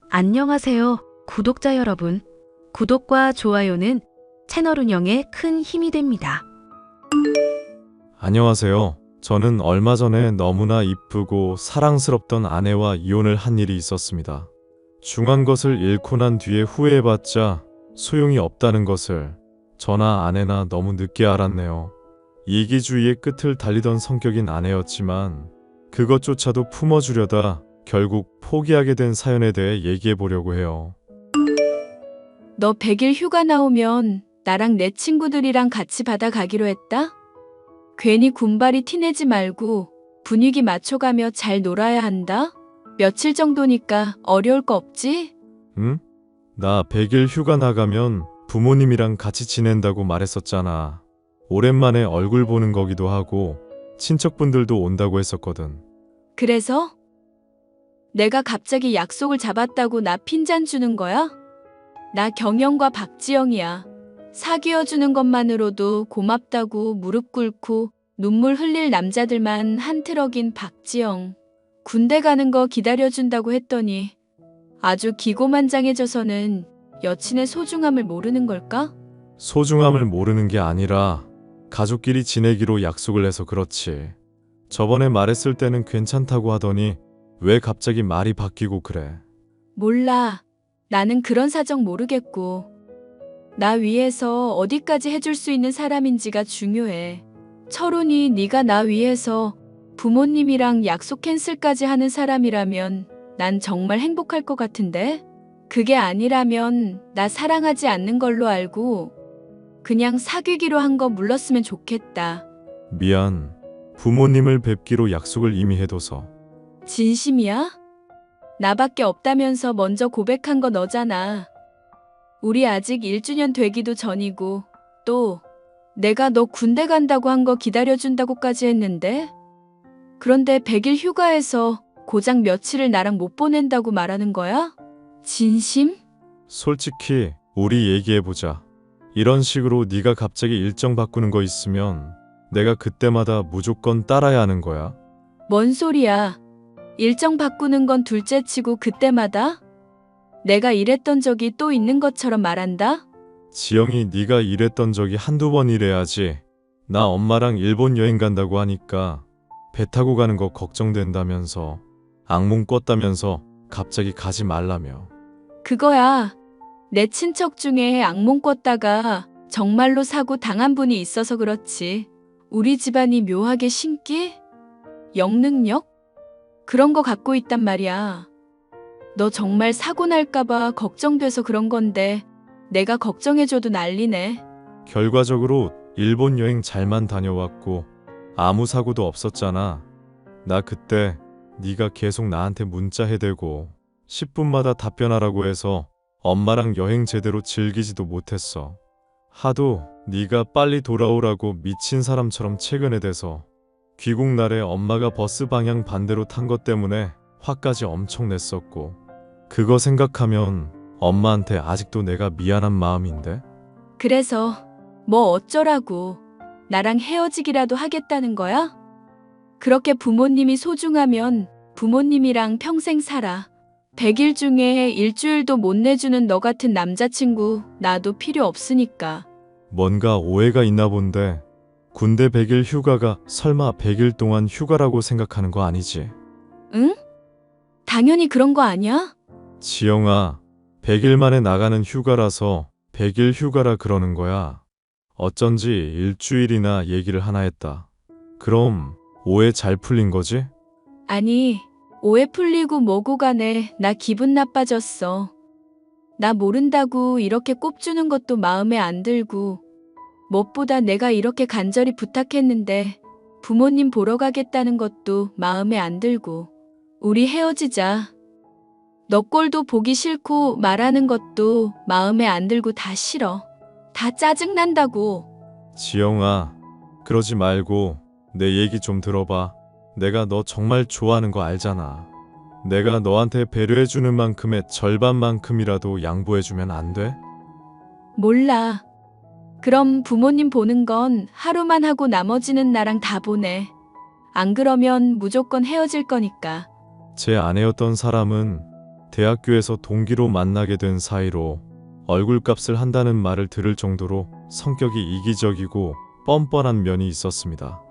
안녕하세요, 구독자 여러분. 구독과 좋아요는 채널 운영에 큰 힘이 됩니다. 안녕하세요. 저는 얼마 전에 너무나 이쁘고 사랑스럽던 아내와 이혼을 한 일이 있었습니다. 중요한 것을 잃고 난 뒤에 후회해봤자 소용이 없다는 것을 저나 아내나 너무 늦게 알았네요. 이기주의의 끝을 달리던 성격인 아내였지만 그것조차도 품어주려다 결국 포기하게 된 사연에 대해 얘기해 보려고 해요. 너 100일 휴가 나오면 나랑 내 친구들이랑 같이 바다 가기로 했다? 괜히 군발이 티내지 말고 분위기 맞춰가며 잘 놀아야 한다? 며칠 정도니까 어려울 거 없지? 응? 나 100일 휴가 나가면 부모님이랑 같이 지낸다고 말했었잖아. 오랜만에 얼굴 보는 거기도 하고 친척분들도 온다고 했었거든. 그래서? 내가 갑자기 약속을 잡았다고 나 핀잔 주는 거야? 나 경영과 박지영이야. 사귀어주는 것만으로도 고맙다고 무릎 꿇고 눈물 흘릴 남자들만 한 트럭인 박지영. 군대 가는 거 기다려준다고 했더니 아주 기고만장해져서는 여친의 소중함을 모르는 걸까? 소중함을 모르는 게 아니라 가족끼리 지내기로 약속을 해서 그렇지. 저번에 말했을 때는 괜찮다고 하더니 왜 갑자기 말이 바뀌고 그래? 몰라. 나는 그런 사정 모르겠고. 나 위해서 어디까지 해줄 수 있는 사람인지가 중요해. 철훈이 네가 나 위해서 부모님이랑 약속 캔슬까지 하는 사람이라면 난 정말 행복할 것 같은데? 그게 아니라면 나 사랑하지 않는 걸로 알고 그냥 사귀기로 한 거 물렀으면 좋겠다. 미안. 부모님을 뵙기로 약속을 이미 해둬서. 진심이야? 나밖에 없다면서 먼저 고백한 거 너잖아. 우리 아직 1주년 되기도 전이고 또 내가 너 군대 간다고 한 거 기다려준다고까지 했는데? 그런데 100일 휴가에서 고작 며칠을 나랑 못 보낸다고 말하는 거야? 진심? 솔직히 우리 얘기해보자. 이런 식으로 네가 갑자기 일정 바꾸는 거 있으면 내가 그때마다 무조건 따라야 하는 거야. 뭔 소리야? 일정 바꾸는 건 둘째치고 그때마다? 내가 이랬던 적이 또 있는 것처럼 말한다? 지영이 네가 이랬던 적이 한두 번이래야지. 나 엄마랑 일본 여행 간다고 하니까 배 타고 가는 거 걱정된다면서 악몽 꿨다면서 갑자기 가지 말라며. 그거야. 내 친척 중에 악몽 꿨다가 정말로 사고 당한 분이 있어서 그렇지. 우리 집안이 묘하게 신기? 영능력? 그런 거 갖고 있단 말이야. 너 정말 사고 날까봐 걱정돼서 그런 건데 내가 걱정해줘도 난리네. 결과적으로 일본 여행 잘만 다녀왔고 아무 사고도 없었잖아. 나 그때 네가 계속 나한테 문자 해대고 10분마다 답변하라고 해서 엄마랑 여행 제대로 즐기지도 못했어. 하도 네가 빨리 돌아오라고 미친 사람처럼 최근에 돼서 귀국 날에 엄마가 버스 방향 반대로 탄 것 때문에 화까지 엄청 냈었고 그거 생각하면 엄마한테 아직도 내가 미안한 마음인데? 그래서 뭐 어쩌라고. 나랑 헤어지기라도 하겠다는 거야? 그렇게 부모님이 소중하면 부모님이랑 평생 살아. 100일 중에 일주일도 못 내주는 너 같은 남자친구 나도 필요 없으니까. 뭔가 오해가 있나 본데 군대 100일 휴가가 설마 100일 동안 휴가라고 생각하는 거 아니지? 응? 당연히 그런 거 아니야? 지영아, 100일 만에 나가는 휴가라서 100일 휴가라 그러는 거야. 어쩐지 일주일이나 얘기를 하나 했다. 그럼 오해 잘 풀린 거지? 아니, 오해 풀리고 뭐고 간에 나 기분 나빠졌어. 나 모른다고 이렇게 꼽주는 것도 마음에 안 들고 무엇보다 내가 이렇게 간절히 부탁했는데 부모님 보러 가겠다는 것도 마음에 안 들고 우리 헤어지자. 너 꼴도 보기 싫고 말하는 것도 마음에 안 들고 다 싫어. 다 짜증난다고. 지영아, 그러지 말고 내 얘기 좀 들어봐. 내가 너 정말 좋아하는 거 알잖아. 내가 너한테 배려해주는 만큼의 절반만큼이라도 양보해주면 안 돼? 몰라. 그럼 부모님 보는 건 하루만 하고 나머지는 나랑 다 보내. 안 그러면 무조건 헤어질 거니까. 제 아내였던 사람은 대학교에서 동기로 만나게 된 사이로 얼굴값을 한다는 말을 들을 정도로 성격이 이기적이고 뻔뻔한 면이 있었습니다.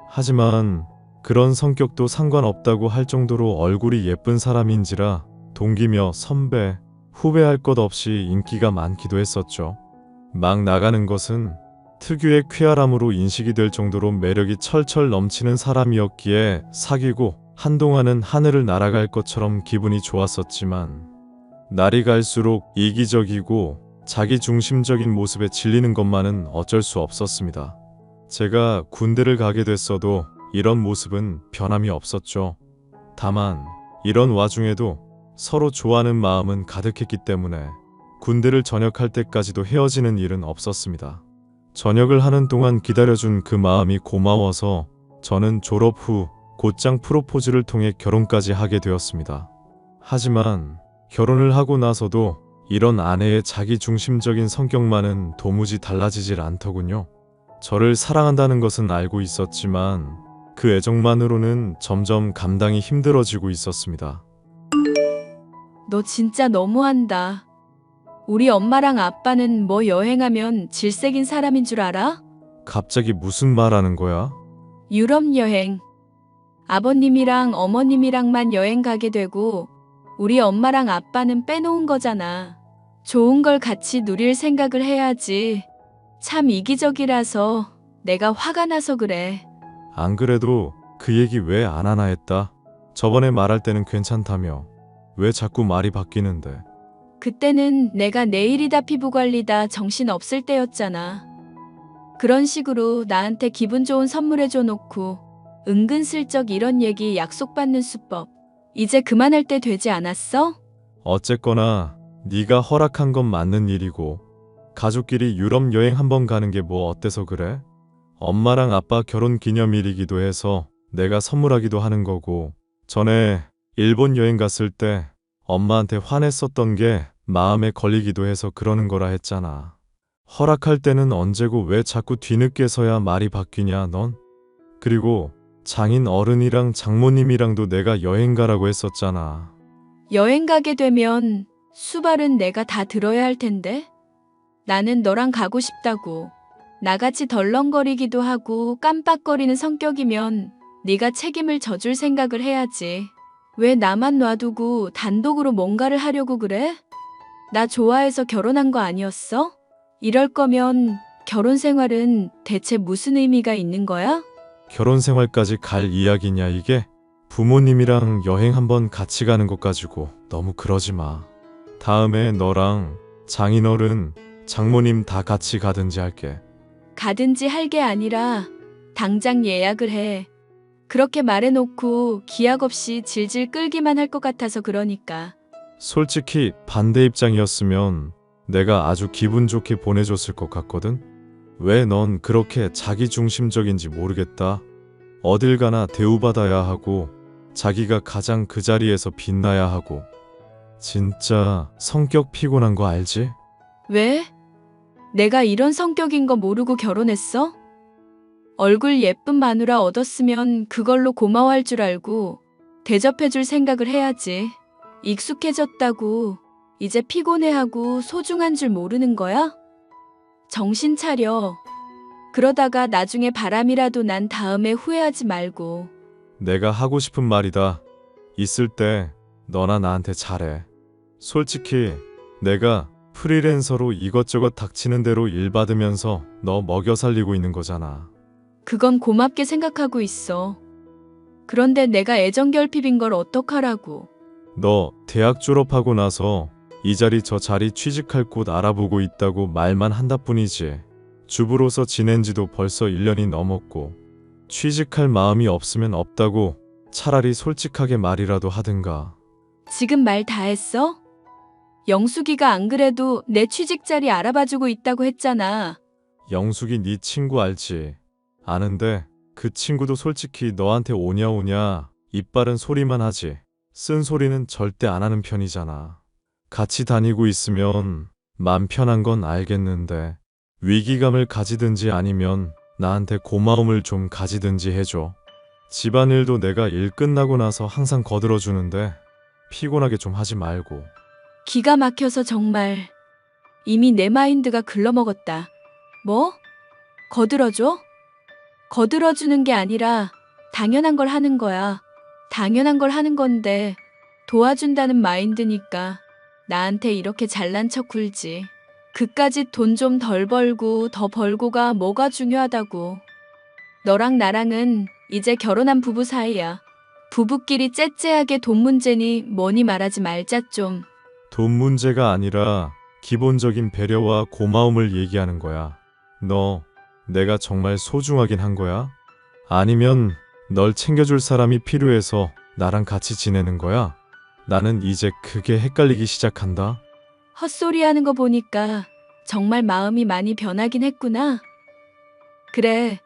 하지만 그런 성격도 상관없다고 할 정도로 얼굴이 예쁜 사람인지라 동기며 선배, 후배할 것 없이 인기가 많기도 했었죠. 막 나가는 것은 특유의 쾌활함으로 인식이 될 정도로 매력이 철철 넘치는 사람이었기에 사귀고 한동안은 하늘을 날아갈 것처럼 기분이 좋았었지만 날이 갈수록 이기적이고 자기중심적인 모습에 질리는 것만은 어쩔 수 없었습니다. 제가 군대를 가게 됐어도 이런 모습은 변함이 없었죠. 다만 이런 와중에도 서로 좋아하는 마음은 가득했기 때문에 군대를 전역할 때까지도 헤어지는 일은 없었습니다. 전역을 하는 동안 기다려준 그 마음이 고마워서 저는 졸업 후 곧장 프로포즈를 통해 결혼까지 하게 되었습니다. 하지만 결혼을 하고 나서도 이런 아내의 자기중심적인 성격만은 도무지 달라지질 않더군요. 저를 사랑한다는 것은 알고 있었지만 그 애정만으로는 점점 감당이 힘들어지고 있었습니다. 너 진짜 너무한다. 우리 엄마랑 아빠는 뭐 여행하면 질색인 사람인 줄 알아? 갑자기 무슨 말 하는 거야? 유럽 여행. 아버님이랑 어머님이랑만 여행 가게 되고 우리 엄마랑 아빠는 빼놓은 거잖아. 좋은 걸 같이 누릴 생각을 해야지. 참 이기적이라서 내가 화가 나서 그래. 안 그래도 그 얘기 왜 안 하나 했다. 저번에 말할 때는 괜찮다며. 왜 자꾸 말이 바뀌는데. 그때는 내가 내일이다 피부관리다 정신 없을 때였잖아. 그런 식으로 나한테 기분 좋은 선물해줘 놓고 은근슬쩍 이런 얘기 약속받는 수법. 이제 그만할 때 되지 않았어? 어쨌거나 네가 허락한 건 맞는 일이고 가족끼리 유럽 여행 한번 가는 게 뭐 어때서 그래? 엄마랑 아빠 결혼 기념일이기도 해서 내가 선물하기도 하는 거고 전에 일본 여행 갔을 때 엄마한테 화냈었던 게 마음에 걸리기도 해서 그러는 거라 했잖아. 허락할 때는 언제고 왜 자꾸 뒤늦게서야 말이 바뀌냐 넌? 그리고 장인 어른이랑 장모님이랑도 내가 여행 가라고 했었잖아. 여행 가게 되면 수발은 내가 다 들어야 할 텐데? 나는 너랑 가고 싶다고. 나같이 덜렁거리기도 하고 깜빡거리는 성격이면 네가 책임을 져줄 생각을 해야지. 왜 나만 놔두고 단독으로 뭔가를 하려고 그래? 나 좋아해서 결혼한 거 아니었어? 이럴 거면 결혼 생활은 대체 무슨 의미가 있는 거야? 결혼 생활까지 갈 이야기냐 이게? 부모님이랑 여행 한번 같이 가는 것 가지고 너무 그러지 마. 다음에 너랑 장인어른, 장모님 다 같이 가든지 할게. 가든지 할 게 아니라 당장 예약을 해. 그렇게 말해놓고 기약 없이 질질 끌기만 할 것 같아서 그러니까. 솔직히 반대 입장이었으면 내가 아주 기분 좋게 보내줬을 것 같거든? 왜 넌 그렇게 자기중심적인지 모르겠다. 어딜 가나 대우받아야 하고 자기가 가장 그 자리에서 빛나야 하고 진짜 성격 피곤한 거 알지? 왜? 내가 이런 성격인 거 모르고 결혼했어? 얼굴 예쁜 마누라 얻었으면 그걸로 고마워할 줄 알고 대접해줄 생각을 해야지. 익숙해졌다고 이제 피곤해하고 소중한 줄 모르는 거야? 정신 차려. 그러다가 나중에 바람이라도 난 다음에 후회하지 말고. 내가 하고 싶은 말이다. 있을 때 너나 나한테 잘해. 솔직히 내가 프리랜서로 이것저것 닥치는 대로 일 받으면서 너 먹여 살리고 있는 거잖아. 그건 고맙게 생각하고 있어. 그런데 내가 애정결핍인 걸 어떡하라고. 너 대학 졸업하고 나서 이 자리 저 자리 취직할 곳 알아보고 있다고 말만 한다 뿐이지. 주부로서 지낸 지도 벌써 1년이 넘었고 취직할 마음이 없으면 없다고 차라리 솔직하게 말이라도 하든가. 지금 말 다 했어? 영숙이가 안 그래도 내 취직 자리 알아봐주고 있다고 했잖아. 영숙이 네 친구 알지? 아는데 그 친구도 솔직히 너한테 오냐 오냐 이빨은 소리만 하지 쓴 소리는 절대 안 하는 편이잖아. 같이 다니고 있으면 맘 편한 건 알겠는데 위기감을 가지든지 아니면 나한테 고마움을 좀 가지든지 해줘. 집안일도 내가 일 끝나고 나서 항상 거들어주는데 피곤하게 좀 하지 말고. 기가 막혀서 정말 이미 내 마인드가 글러먹었다. 뭐? 거들어줘? 거들어주는 게 아니라 당연한 걸 하는 거야. 당연한 걸 하는 건데 도와준다는 마인드니까 나한테 이렇게 잘난 척 굴지. 그까짓 돈 좀 덜 벌고 더 벌고가 뭐가 중요하다고. 너랑 나랑은 이제 결혼한 부부 사이야. 부부끼리 째째하게 돈 문제니 뭐니 말하지 말자 좀. 돈 문제가 아니라 기본적인 배려와 고마움을 얘기하는 거야. 너 내가 정말 소중하긴 한 거야? 아니면 널 챙겨줄 사람이 필요해서 나랑 같이 지내는 거야? 나는 이제 그게 헷갈리기 시작한다. 헛소리 하는 거 보니까 정말 마음이 많이 변하긴 했구나. 그래,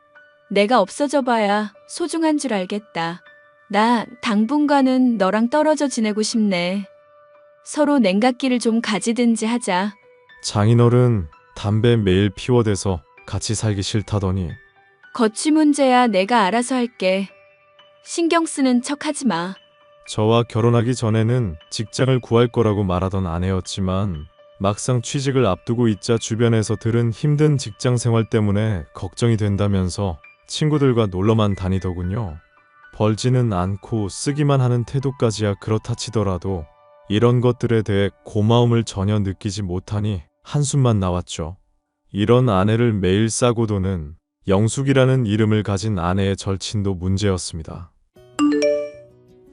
내가 없어져 봐야 소중한 줄 알겠다. 나 당분간은 너랑 떨어져 지내고 싶네. 서로 냉각기를 좀 가지든지 하자. 장인어른 담배 매일 피워대서 같이 살기 싫다더니. 거취 문제야 내가 알아서 할게. 신경 쓰는 척 하지 마. 저와 결혼하기 전에는 직장을 구할 거라고 말하던 아내였지만 막상 취직을 앞두고 있자 주변에서 들은 힘든 직장 생활 때문에 걱정이 된다면서 친구들과 놀러만 다니더군요. 벌지는 않고 쓰기만 하는 태도까지야 그렇다 치더라도 이런 것들에 대해 고마움을 전혀 느끼지 못하니 한숨만 나왔죠. 이런 아내를 매일 싸고 도는 영숙이라는 이름을 가진 아내의 절친도 문제였습니다.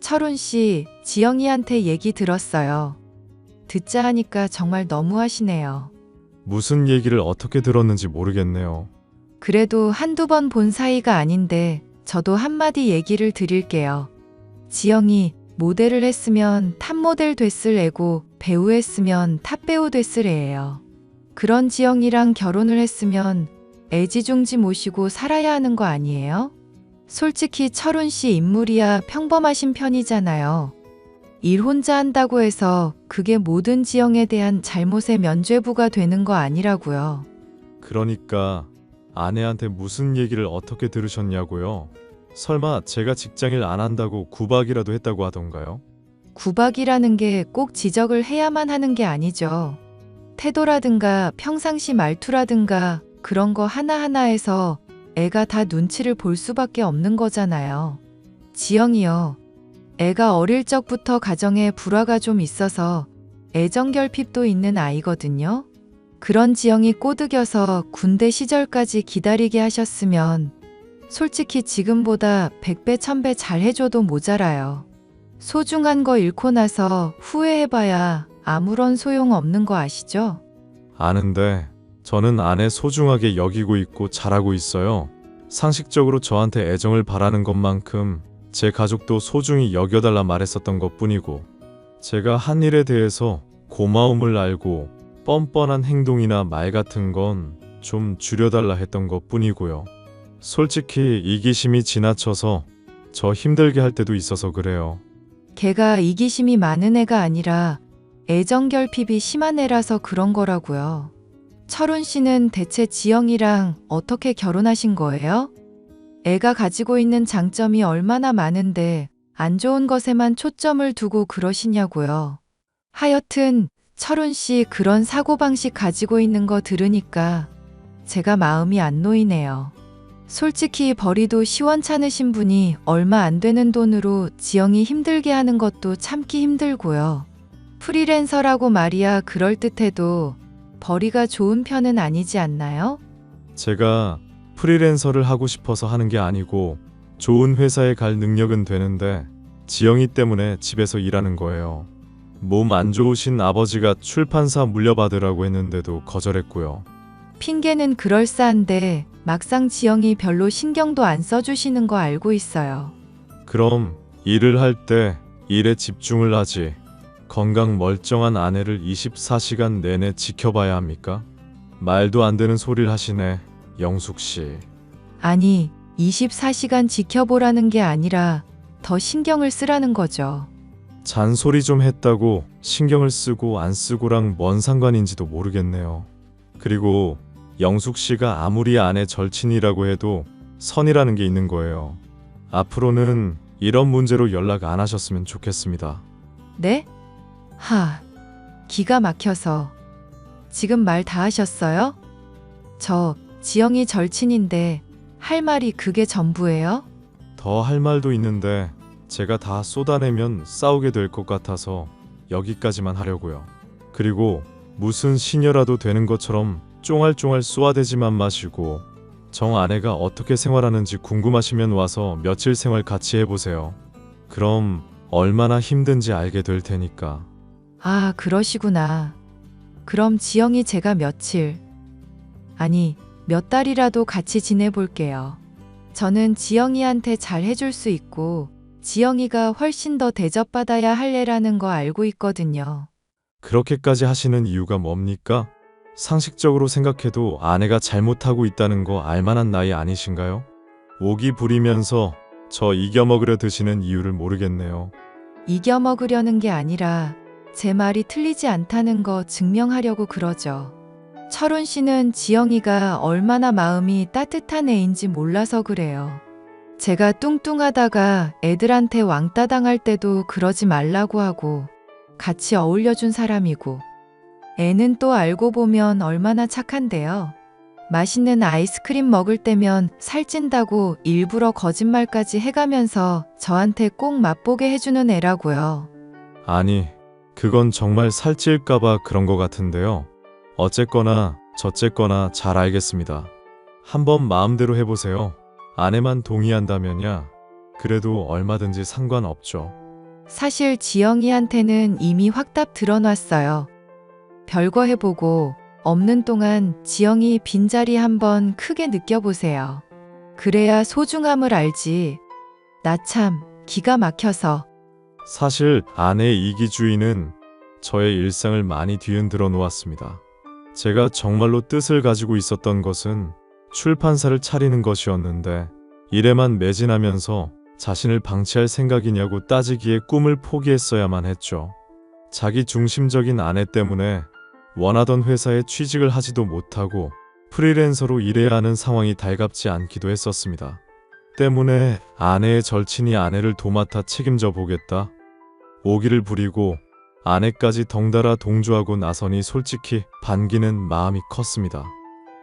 철훈 씨, 지영이한테 얘기 들었어요. 듣자 하니까 정말 너무하시네요. 무슨 얘기를 어떻게 들었는지 모르겠네요. 그래도 한두 번 본 사이가 아닌데 저도 한마디 얘기를 드릴게요. 지영이 모델을 했으면 탑모델 됐을 애고 배우 했으면 탑배우 됐을 애예요. 그런 지영이랑 결혼을 했으면 애지중지 모시고 살아야 하는 거 아니에요? 솔직히 철훈 씨 인물이야 평범하신 편이잖아요. 일 혼자 한다고 해서 그게 모든 지영에 대한 잘못의 면죄부가 되는 거 아니라고요. 그러니까 아내한테 무슨 얘기를 어떻게 들으셨냐고요? 설마 제가 직장일 안 한다고 구박이라도 했다고 하던가요? 구박이라는 게 꼭 지적을 해야만 하는 게 아니죠. 태도라든가 평상시 말투라든가 그런 거 하나하나에서 애가 다 눈치를 볼 수밖에 없는 거잖아요. 지영이요. 애가 어릴 적부터 가정에 불화가 좀 있어서 애정결핍도 있는 아이거든요. 그런 지영이 꼬드겨서 군대 시절까지 기다리게 하셨으면 솔직히 지금보다 100배 1000배 잘해줘도 모자라요. 소중한 거 잃고 나서 후회해봐야 아무런 소용 없는 거 아시죠? 아는데 저는 아내 소중하게 여기고 있고 잘하고 있어요. 상식적으로 저한테 애정을 바라는 것만큼 제 가족도 소중히 여겨달라 말했었던 것뿐이고 제가 한 일에 대해서 고마움을 알고 뻔뻔한 행동이나 말 같은 건 좀 줄여달라 했던 것뿐이고요. 솔직히 이기심이 지나쳐서 저 힘들게 할 때도 있어서 그래요. 걔가 이기심이 많은 애가 아니라 애정결핍이 심한 애라서 그런 거라고요. 철훈 씨는 대체 지영이랑 어떻게 결혼하신 거예요? 애가 가지고 있는 장점이 얼마나 많은데 안 좋은 것에만 초점을 두고 그러시냐고요. 하여튼 철훈 씨 그런 사고방식 가지고 있는 거 들으니까 제가 마음이 안 놓이네요. 솔직히 벌이도 시원찮으신 분이 얼마 안 되는 돈으로 지영이 힘들게 하는 것도 참기 힘들고요. 프리랜서라고 말이야 그럴듯해도 벌이가 좋은 편은 아니지 않나요? 제가 프리랜서를 하고 싶어서 하는 게 아니고 좋은 회사에 갈 능력은 되는데 지영이 때문에 집에서 일하는 거예요. 몸 안 좋으신 아버지가 출판사 물려받으라고 했는데도 거절했고요. 핑계는 그럴싸한데 막상 지영이 별로 신경도 안 써주시는 거 알고 있어요. 그럼 일을 할 때 일에 집중을 하지 건강 멀쩡한 아내를 24시간 내내 지켜봐야 합니까? 말도 안 되는 소리를 하시네, 영숙 씨. 아니, 24시간 지켜보라는 게 아니라 더 신경을 쓰라는 거죠. 잔소리 좀 했다고 신경을 쓰고 안 쓰고랑 뭔 상관인지도 모르겠네요. 그리고 영숙 씨가 아무리 아내 절친이라고 해도 선이라는 게 있는 거예요. 앞으로는 이런 문제로 연락 안 하셨으면 좋겠습니다. 네? 기가 막혀서. 지금 말 다 하셨어요? 저 지영이 절친인데 할 말이 그게 전부예요? 더 할 말도 있는데 제가 다 쏟아내면 싸우게 될 것 같아서 여기까지만 하려고요. 그리고 무슨 시녀라도 되는 것처럼 쫑알쫑알 쏘아대지만 마시고 정 아내가 어떻게 생활하는지 궁금하시면 와서 며칠 생활 같이 해보세요. 그럼 얼마나 힘든지 알게 될 테니까. 아, 그러시구나. 그럼 지영이 제가 며칠, 아니, 몇 달이라도 같이 지내볼게요. 저는 지영이한테 잘 해줄 수 있고, 지영이가 훨씬 더 대접받아야 할 애라는 거 알고 있거든요. 그렇게까지 하시는 이유가 뭡니까? 상식적으로 생각해도 아내가 잘못하고 있다는 거 알만한 나이 아니신가요? 오기 부리면서 저 이겨먹으려 드시는 이유를 모르겠네요. 이겨먹으려는 게 아니라 제 말이 틀리지 않다는 거 증명하려고 그러죠. 철훈 씨는 지영이가 얼마나 마음이 따뜻한 애인지 몰라서 그래요. 제가 뚱뚱하다가 애들한테 왕따 당할 때도 그러지 말라고 하고 같이 어울려준 사람이고, 애는 또 알고 보면 얼마나 착한데요. 맛있는 아이스크림 먹을 때면 살찐다고 일부러 거짓말까지 해가면서 저한테 꼭 맛보게 해주는 애라고요. 아니, 그건 정말 살찔까봐 그런 것 같은데요. 어쨌거나 저쨌거나 잘 알겠습니다. 한번 마음대로 해보세요. 아내만 동의한다면야 그래도 얼마든지 상관없죠. 사실 지영이한테는 이미 확답 들어놨어요. 별거 해보고 없는 동안 지영이 빈자리 한번 크게 느껴보세요. 그래야 소중함을 알지. 나 참 기가 막혀서. 사실 아내의 이기주의는 저의 일상을 많이 뒤흔들어 놓았습니다. 제가 정말로 뜻을 가지고 있었던 것은 출판사를 차리는 것이었는데 일에만 매진하면서 자신을 방치할 생각이냐고 따지기에 꿈을 포기했어야만 했죠. 자기 중심적인 아내 때문에 원하던 회사에 취직을 하지도 못하고 프리랜서로 일해야 하는 상황이 달갑지 않기도 했었습니다. 때문에 아내의 절친이 아내를 도맡아 책임져 보겠다. 오기를 부리고 아내까지 덩달아 동조하고 나서니 솔직히 반기는 마음이 컸습니다.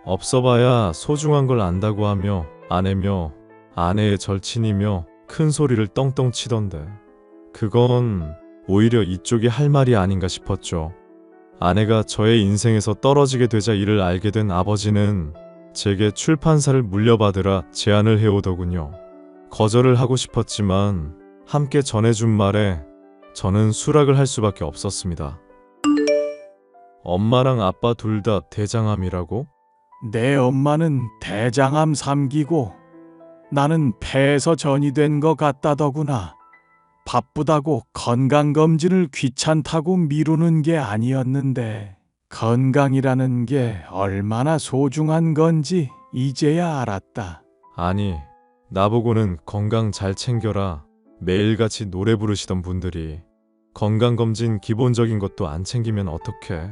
없어봐야 소중한 걸 안다고 하며 아내며 아내의 절친이며 큰 소리를 떵떵 치던데 그건 오히려 이쪽이 할 말이 아닌가 싶었죠. 아내가 저의 인생에서 떨어지게 되자 이를 알게 된 아버지는 제게 출판사를 물려받으라 제안을 해오더군요. 거절을 하고 싶었지만 함께 전해준 말에 저는 수락을 할 수밖에 없었습니다. 엄마랑 아빠 둘 다 대장암이라고? 내 엄마는 대장암 3기고 나는 폐에서 전이 된 것 같다더구나. 바쁘다고 건강검진을 귀찮다고 미루는 게 아니었는데 건강이라는 게 얼마나 소중한 건지 이제야 알았다. 아니, 나보고는 건강 잘 챙겨라 매일같이 노래 부르시던 분들이 건강검진 기본적인 것도 안 챙기면 어떡해.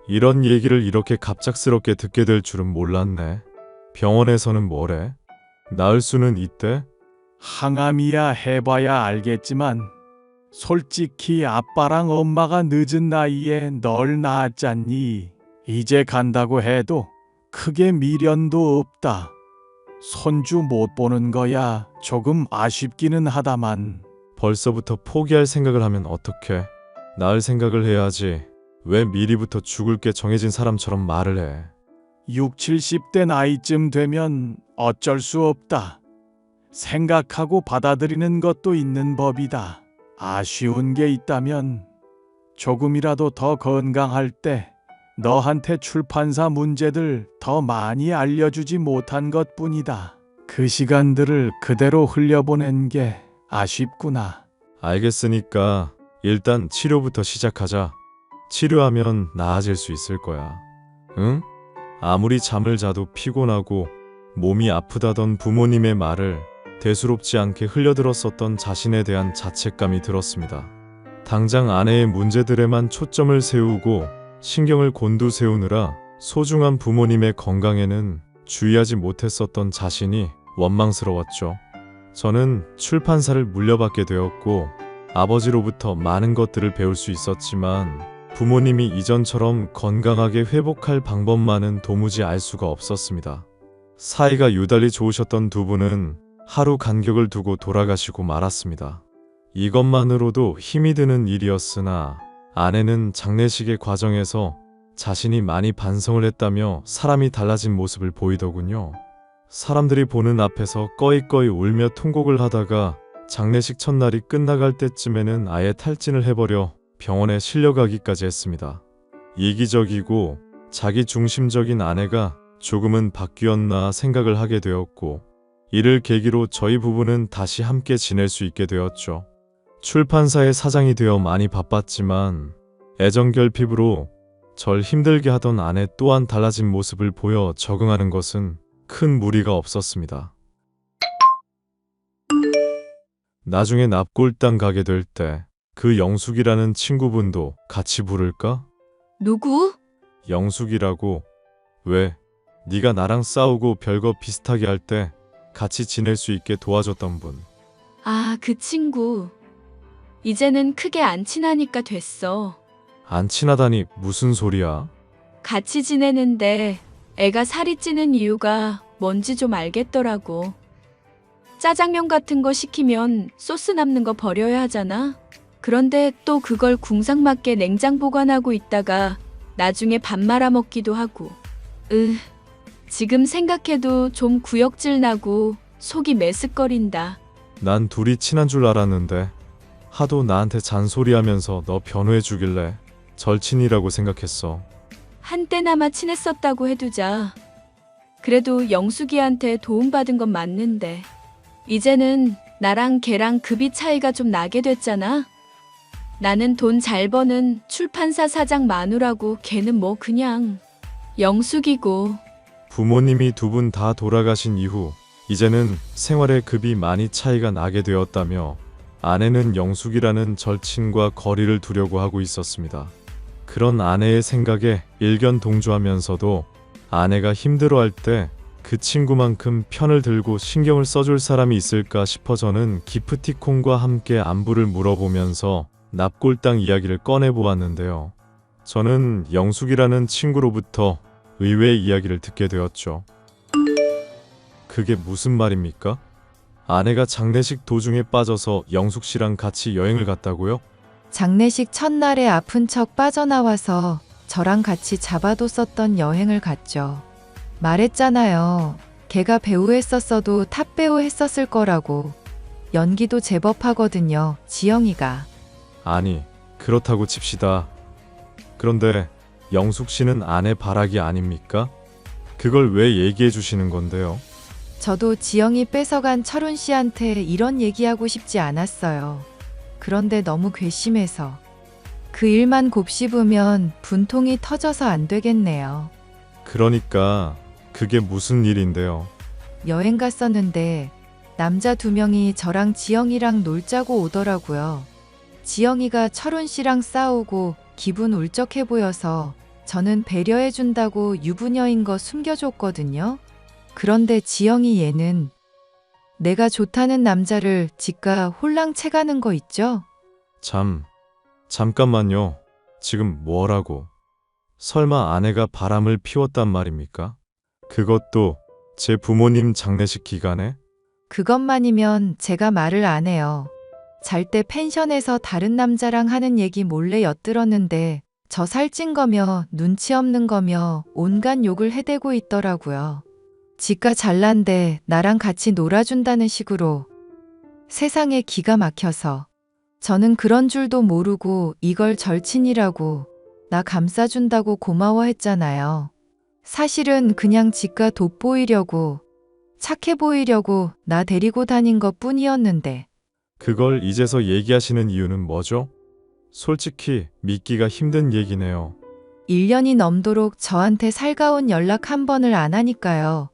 이런 얘기를 이렇게 갑작스럽게 듣게 될 줄은 몰랐네. 병원에서는 뭐래? 나을 수는 있대? 항암이야 해봐야 알겠지만 솔직히 아빠랑 엄마가 늦은 나이에 널 낳았잖니. 이제 간다고 해도 크게 미련도 없다. 손주 못 보는 거야 조금 아쉽기는 하다만. 벌써부터 포기할 생각을 하면 어떡해. 나을 생각을 해야지. 왜 미리부터 죽을 게 정해진 사람처럼 말을 해. 60, 70대 나이쯤 되면 어쩔 수 없다. 생각하고 받아들이는 것도 있는 법이다. 아쉬운 게 있다면 조금이라도 더 건강할 때 너한테 출판사 문제들 더 많이 알려주지 못한 것뿐이다. 그 시간들을 그대로 흘려보낸 게 아쉽구나. 알겠으니까 일단 치료부터 시작하자. 치료하면 나아질 수 있을 거야. 응? 아무리 잠을 자도 피곤하고 몸이 아프다던 부모님의 말을 대수롭지 않게 흘려들었었던 자신에 대한 자책감이 들었습니다. 당장 아내의 문제들에만 초점을 세우고 신경을 곤두세우느라 소중한 부모님의 건강에는 주의하지 못했었던 자신이 원망스러웠죠. 저는 출판사를 물려받게 되었고 아버지로부터 많은 것들을 배울 수 있었지만 부모님이 이전처럼 건강하게 회복할 방법만은 도무지 알 수가 없었습니다. 사이가 유달리 좋으셨던 두 분은 하루 간격을 두고 돌아가시고 말았습니다. 이것만으로도 힘이 드는 일이었으나 아내는 장례식의 과정에서 자신이 많이 반성을 했다며 사람이 달라진 모습을 보이더군요. 사람들이 보는 앞에서 꺼이꺼이 울며 통곡을 하다가 장례식 첫날이 끝나갈 때쯤에는 아예 탈진을 해버려 병원에 실려가기까지 했습니다. 이기적이고 자기중심적인 아내가 조금은 바뀌었나 생각을 하게 되었고, 이를 계기로 저희 부부는 다시 함께 지낼 수 있게 되었죠. 출판사의 사장이 되어 많이 바빴지만 애정결핍으로 절 힘들게 하던 아내 또한 달라진 모습을 보여 적응하는 것은 큰 무리가 없었습니다. 나중에 납골당 가게 될 때 그 영숙이라는 친구분도 같이 부를까? 누구? 영숙이라고. 왜? 네가 나랑 싸우고 별거 비슷하게 할 때 같이 지낼 수 있게 도와줬던 분. 아, 그 친구. 이제는 크게 안 친하니까 됐어. 안 친하다니 무슨 소리야? 같이 지내는데 애가 살이 찌는 이유가 뭔지 좀 알겠더라고. 짜장면 같은 거 시키면 소스 남는 거 버려야 하잖아. 그런데 또 그걸 궁상맞게 냉장 보관하고 있다가 나중에 밥 말아 먹기도 하고. 지금 생각해도 좀 구역질 나고 속이 메스꺼린다. 난 둘이 친한 줄 알았는데 하도 나한테 잔소리하면서 너 변호해 주길래 절친이라고 생각했어. 한때나마 친했었다고 해두자. 그래도 영숙이한테 도움받은 건 맞는데 이제는 나랑 걔랑 급이 차이가 좀 나게 됐잖아. 나는 돈 잘 버는 출판사 사장 마누라고 걔는 뭐 그냥 영숙이고. 부모님이 두 분 다 돌아가신 이후 이제는 생활의 급이 많이 차이가 나게 되었다며 아내는 영숙이라는 절친과 거리를 두려고 하고 있었습니다. 그런 아내의 생각에 일견 동조하면서도 아내가 힘들어할 때 그 친구만큼 편을 들고 신경을 써줄 사람이 있을까 싶어 저는 기프티콘과 함께 안부를 물어보면서 납골당 이야기를 꺼내보았는데요. 저는 영숙이라는 친구로부터 의외의 이야기를 듣게 되었죠. 그게 무슨 말입니까? 아내가 장례식 도중에 빠져서 영숙 씨랑 같이 여행을 갔다고요? 장례식 첫날에 아픈 척 빠져나와서 저랑 같이 잡아뒀었던 여행을 갔죠. 말했잖아요. 걔가 배우 했었어도 탑배우 했었을 거라고. 연기도 제법 하거든요, 지영이가. 아니, 그렇다고 칩시다. 그런데 영숙 씨는 아내 바라기 아닙니까? 그걸 왜 얘기해 주시는 건데요? 저도 지영이 뺏어간 철훈 씨한테 이런 얘기하고 싶지 않았어요. 그런데 너무 괘씸해서. 그 일만 곱씹으면 분통이 터져서 안 되겠네요. 그러니까 그게 무슨 일인데요? 여행 갔었는데 남자 2명이 저랑 지영이랑 놀자고 오더라고요. 지영이가 철훈 씨랑 싸우고 기분 울적해 보여서 저는 배려해준다고 유부녀인 거 숨겨줬거든요. 그런데 지영이 얘는 내가 좋다는 남자를 집가 홀랑 채가는 거 있죠? 잠깐만요. 지금 뭐라고? 설마 아내가 바람을 피웠단 말입니까? 그것도 제 부모님 장례식 기간에? 그것만이면 제가 말을 안 해요. 잘 때 펜션에서 다른 남자랑 하는 얘기 몰래 엿들었는데 저 살찐 거며 눈치 없는 거며 온갖 욕을 해대고 있더라고요. 지가 잘난데 나랑 같이 놀아준다는 식으로. 세상에 기가 막혀서. 저는 그런 줄도 모르고 이걸 절친이라고 나 감싸준다고 고마워했잖아요. 사실은 그냥 지가 돋보이려고 착해 보이려고 나 데리고 다닌 것 뿐이었는데. 그걸 이제서 얘기하시는 이유는 뭐죠? 솔직히 믿기가 힘든 얘기네요. 1년이 넘도록 저한테 살가운 연락 한 번을 안 하니까요.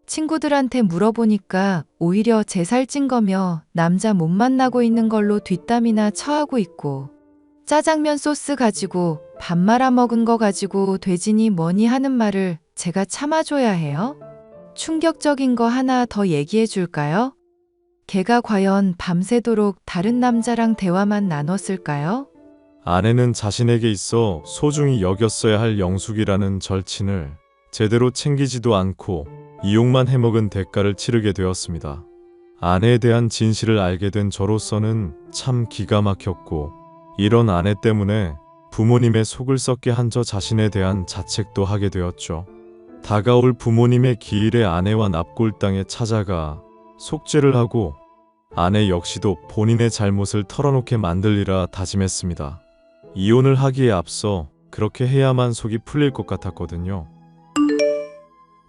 친구들한테 물어보니까 오히려 제 살찐 거며 남자 못 만나고 있는 걸로 뒷담이나 처하고 있고, 짜장면 소스 가지고 밥 말아 먹은 거 가지고 돼지니 뭐니 하는 말을 제가 참아줘야 해요? 충격적인 거 하나 더 얘기해 줄까요? 걔가 과연 밤새도록 다른 남자랑 대화만 나눴을까요? 아내는 자신에게 있어 소중히 여겼어야 할 영숙이라는 절친을 제대로 챙기지도 않고 이용만 해먹은 대가를 치르게 되었습니다. 아내에 대한 진실을 알게 된 저로서는 참 기가 막혔고, 이런 아내 때문에 부모님의 속을 썩게 한 저 자신에 대한 자책도 하게 되었죠. 다가올 부모님의 기일에 아내와 납골당에 찾아가 속죄를 하고 아내 역시도 본인의 잘못을 털어놓게 만들리라 다짐했습니다. 이혼을 하기에 앞서 그렇게 해야만 속이 풀릴 것 같았거든요.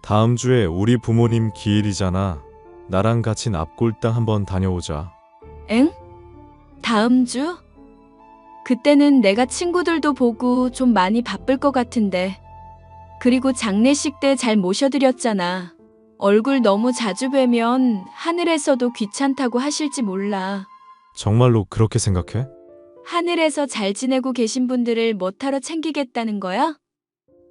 다음 주에 우리 부모님 기일이잖아. 나랑 같이 납골당 한번 다녀오자. 엥? 다음 주? 그때는 내가 친구들도 보고 좀 많이 바쁠 것 같은데. 그리고 장례식 때 잘 모셔드렸잖아. 얼굴 너무 자주 뵈면 하늘에서도 귀찮다고 하실지 몰라. 정말로 그렇게 생각해? 하늘에서 잘 지내고 계신 분들을 뭐하러 챙기겠다는 거야?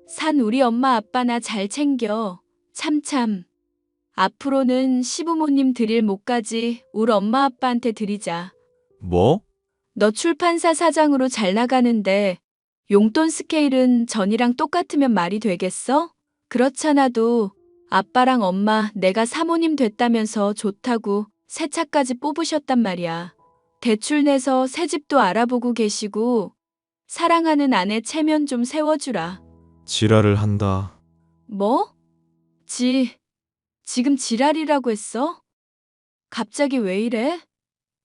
산 우리 엄마 아빠나 잘 챙겨. 참참. 앞으로는 시부모님 드릴 목까지 우리 엄마 아빠한테 드리자. 뭐? 너 출판사 사장으로 잘 나가는데 용돈 스케일은 전이랑 똑같으면 말이 되겠어? 그렇잖아도 아빠랑 엄마 내가 사모님 됐다면서 좋다고 새 차까지 뽑으셨단 말이야. 대출 내서 새 집도 알아보고 계시고 사랑하는 아내 체면 좀 세워주라. 지랄을 한다. 뭐? 지금 지랄이라고 했어? 갑자기 왜 이래?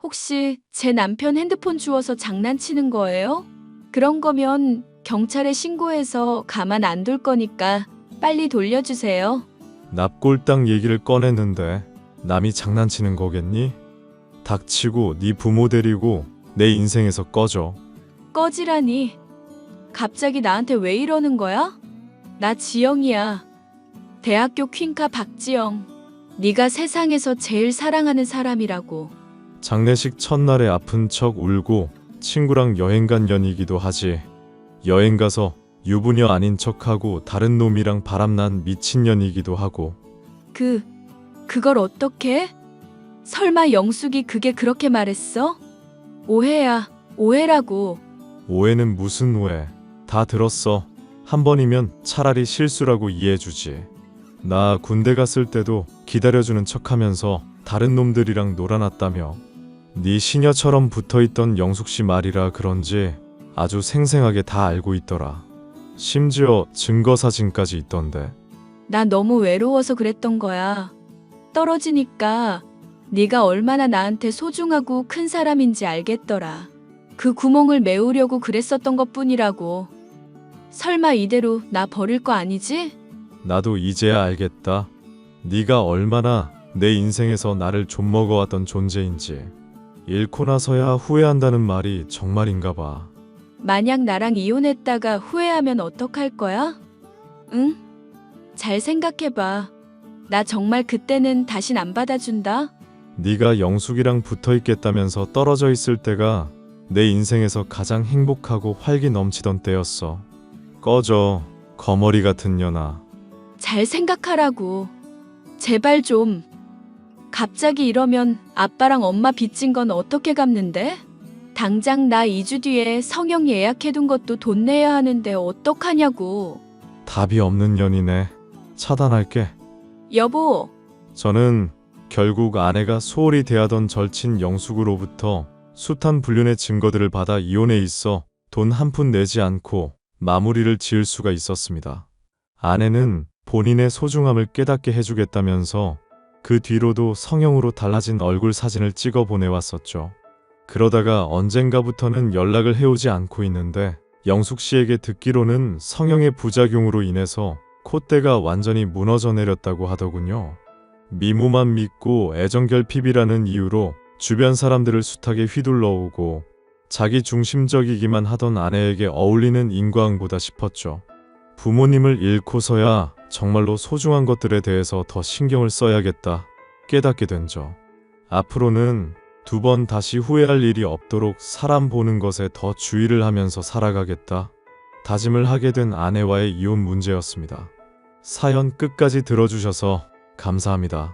혹시 제 남편 핸드폰 주워서 장난치는 거예요? 그런 거면 경찰에 신고해서 가만 안 둘 거니까 빨리 돌려주세요. 납골당 얘기를 꺼냈는데 남이 장난치는 거겠니? 닥치고 네 부모 데리고 내 인생에서 꺼져. 꺼지라니. 갑자기 나한테 왜 이러는 거야? 나 지영이야. 대학교 퀸카 박지영. 네가 세상에서 제일 사랑하는 사람이라고. 장례식 첫날에 아픈 척 울고 친구랑 여행 간 년이기도 하지. 여행 가서 유부녀 아닌 척하고 다른 놈이랑 바람난 미친년이기도 하고. 그걸 어떻게? 설마 영숙이 그게 그렇게 말했어? 오해야, 오해라고. 오해는 무슨 오해. 다 들었어. 한 번이면 차라리 실수라고 이해해주지. 나 군대 갔을 때도 기다려주는 척하면서 다른 놈들이랑 놀아놨다며. 네 시녀처럼 붙어있던 영숙씨 말이라 그런지 아주 생생하게 다 알고 있더라. 심지어 증거사진까지 있던데. 나 너무 외로워서 그랬던 거야. 떨어지니까 네가 얼마나 나한테 소중하고 큰 사람인지 알겠더라. 그 구멍을 메우려고 그랬었던 것뿐이라고. 설마 이대로 나 버릴 거 아니지? 나도 이제야 알겠다. 네가 얼마나 내 인생에서 나를 좀먹어왔던 존재인지. 잃고 나서야 후회한다는 말이 정말인가 봐. 만약 나랑 이혼했다가 후회하면 어떡할 거야? 응? 잘 생각해봐. 나 정말 그때는 다신 안 받아준다. 네가 영숙이랑 붙어있겠다면서 떨어져 있을 때가 내 인생에서 가장 행복하고 활기 넘치던 때였어. 꺼져, 거머리 같은 년아. 잘 생각하라고. 제발 좀. 갑자기 이러면 아빠랑 엄마 빚진 건 어떻게 갚는데? 당장 나 2주 뒤에 성형 예약해둔 것도 돈 내야 하는데 어떡하냐고. 답이 없는 년이네. 차단할게. 여보, 저는 결국 아내가 소홀히 대하던 절친 영숙으로부터 숱한 불륜의 증거들을 받아 이혼에 있어 돈 한 푼 내지 않고 마무리를 지을 수가 있었습니다. 아내는 본인의 소중함을 깨닫게 해주겠다면서 그 뒤로도 성형으로 달라진 얼굴 사진을 찍어 보내왔었죠. 그러다가 언젠가부터는 연락을 해오지 않고 있는데 영숙 씨에게 듣기로는 성형의 부작용으로 인해서 콧대가 완전히 무너져 내렸다고 하더군요. 미모만 믿고 애정결핍이라는 이유로 주변 사람들을 숱하게 휘둘러오고 자기 중심적이기만 하던 아내에게 어울리는 인과응보다 싶었죠. 부모님을 잃고서야 정말로 소중한 것들에 대해서 더 신경을 써야겠다 깨닫게 된 저. 앞으로는 2번 다시 후회할 일이 없도록 사람 보는 것에 더 주의를 하면서 살아가겠다 다짐을 하게 된 아내와의 이혼 문제였습니다. 사연 끝까지 들어주셔서 감사합니다.